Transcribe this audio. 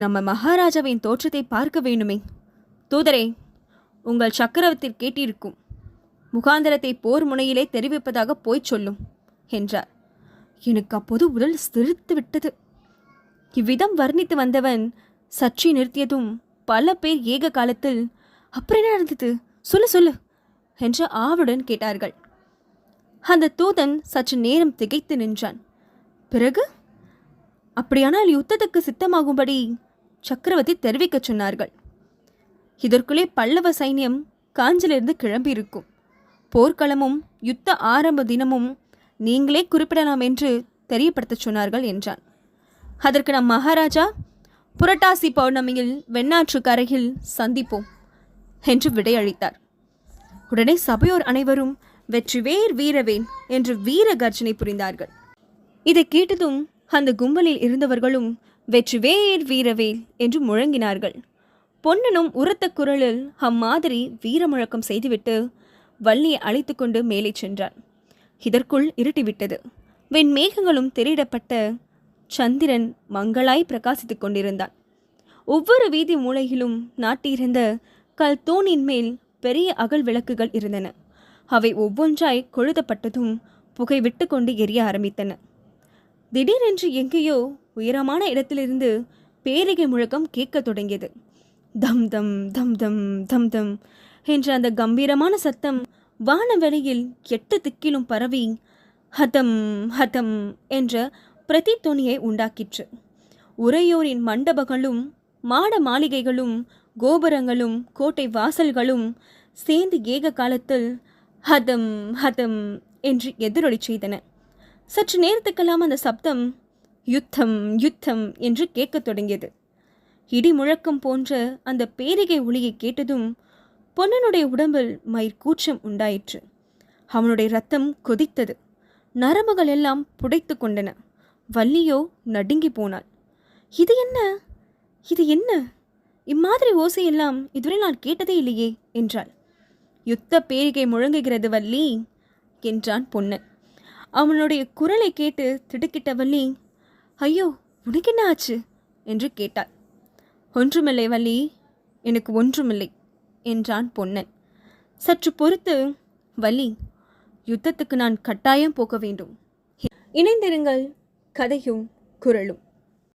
நம்ம மகாராஜாவின் தோற்றத்தை பார்க்க வேண்டுமே. தூதரே, உங்கள் சக்கரவர்த்தி கேட்டிருக்கும். முகாந்தரத்தை போர் முனையிலே தெரிவிப்பதாக போய்ச் சொல்லும் என்றார். எனக்கு அப்போது உடல் சிரித்து விட்டது. இவ்விதம் வர்ணித்து வந்தவன் சர்ச்சை நிறுத்தியதும் பல பேர் ஏக காலத்தில் அப்புறம் என்ன நடந்தது, சொல்லு சொல்லு என்று ஆவலுடன் கேட்டார்கள். அந்த தூதன் சற்று நேரம் திகைத்து நின்றான். பிறகு, அப்படியானால் யுத்தத்துக்கு சித்தமாகும்படி சக்கரவர்த்தி தெரிவிக்க சொன்னார்கள். இதற்குள்ளே பல்லவ சைன்யம் காஞ்சிலிருந்து கிளம்பியிருக்கும். போர்க்களமும் யுத்த ஆரம்ப தினமும் நீங்களே குறிப்பிடலாம் என்று தெரியப்படுத்த சொன்னார்கள் என்றான். அதற்கு நம் மகாராஜா, புரட்டாசி பௌர்ணமியில் வெண்ணாற்று கரையில் சந்திப்போம் என்று விடையளித்தார். உடனே சபையோர் அனைவரும் வெற்றிவேல் வீரவேல் என்று வீர கர்ஜனை புரிந்தார்கள். இதை கேட்டதும் அந்த கும்பலில் இருந்தவர்களும் வெற்றிவேல் வீரவேல் என்று முழங்கினார்கள். பொன்னனும் உரத்த குரலில் அம்மாதிரி வீர முழக்கம் செய்துவிட்டு வள்ளியை அழைத்து கொண்டு மேலே சென்றான். இதற்குள் இருட்டிவிட்டது. வெண்மேகங்களும் திரையிடப்பட்ட சந்திரன் மங்களாய் பிரகாசித்துக் கொண்டிருந்தான். ஒவ்வொரு வீதி மூலையிலும் நாட்டியிருந்த கல் தூணின் மேல் பெரிய அகல் விளக்குகள் இருந்தன. அவை ஒவ்வொன்றாய் கொளுத்தப்பட்டதும் புகை விட்டு கொண்டு எரிய ஆரம்பித்தன. திடீரென்று எங்கேயோ உயரமான இடத்திலிருந்து பேரிகை முழக்கம் கேட்கத் தொடங்கியது. தம் தம் தம் தம் தம் தம் என்ற அந்த கம்பீரமான சத்தம் வானவெளியில் 8 திக்கிலும் பரவி ஹதம் ஹதம் என்ற பிரதித்தொனியை உண்டாக்கிற்று. உறையோரின் மண்டபங்களும் மாட மாளிகைகளும் கோபுரங்களும் கோட்டை வாசல்களும் சேர்ந்து ஏக காலத்தில் ஹதம் ஹதம் என்று எதிரொலி செய்தன. சற்று நேரத்துக்கெல்லாம் அந்த சப்தம் யுத்தம் யுத்தம் என்று கேட்கத் தொடங்கியது. இடி முழக்கம் போன்ற அந்த பேரிகை ஒளியை கேட்டதும் பொன்னனுடைய உடம்பில் மயிர்கூச்சம் உண்டாயிற்று. அவனுடைய இரத்தம் கொதித்தது. நரம்புகள் எல்லாம் புடைத்து கொண்டன. வள்ளியோ நடுங்கி போனாள். இது என்ன, இது என்ன, இம்மாதிரி ஓசையெல்லாம் இதுவரை நான் கேட்டதே இல்லையே என்றாள். யுத்த பேரிகை முழங்குகிறது வள்ளி என்றான் பொன்னன். அவனுடைய குரலை கேட்டு திடுக்கிட்ட வள்ளி, ஐயோ உனக்கு என்ன ஆச்சு என்று கேட்டாள். ஒன்றுமில்லை வள்ளி, எனக்கு ஒன்றுமில்லை என்றான் பொன்னன். சற்று பொறுத்து, வள்ளி, யுத்தத்துக்கு நான் கட்டாயம் போக வேண்டும். இணைந்திருங்கள். கதையும் குரலும்.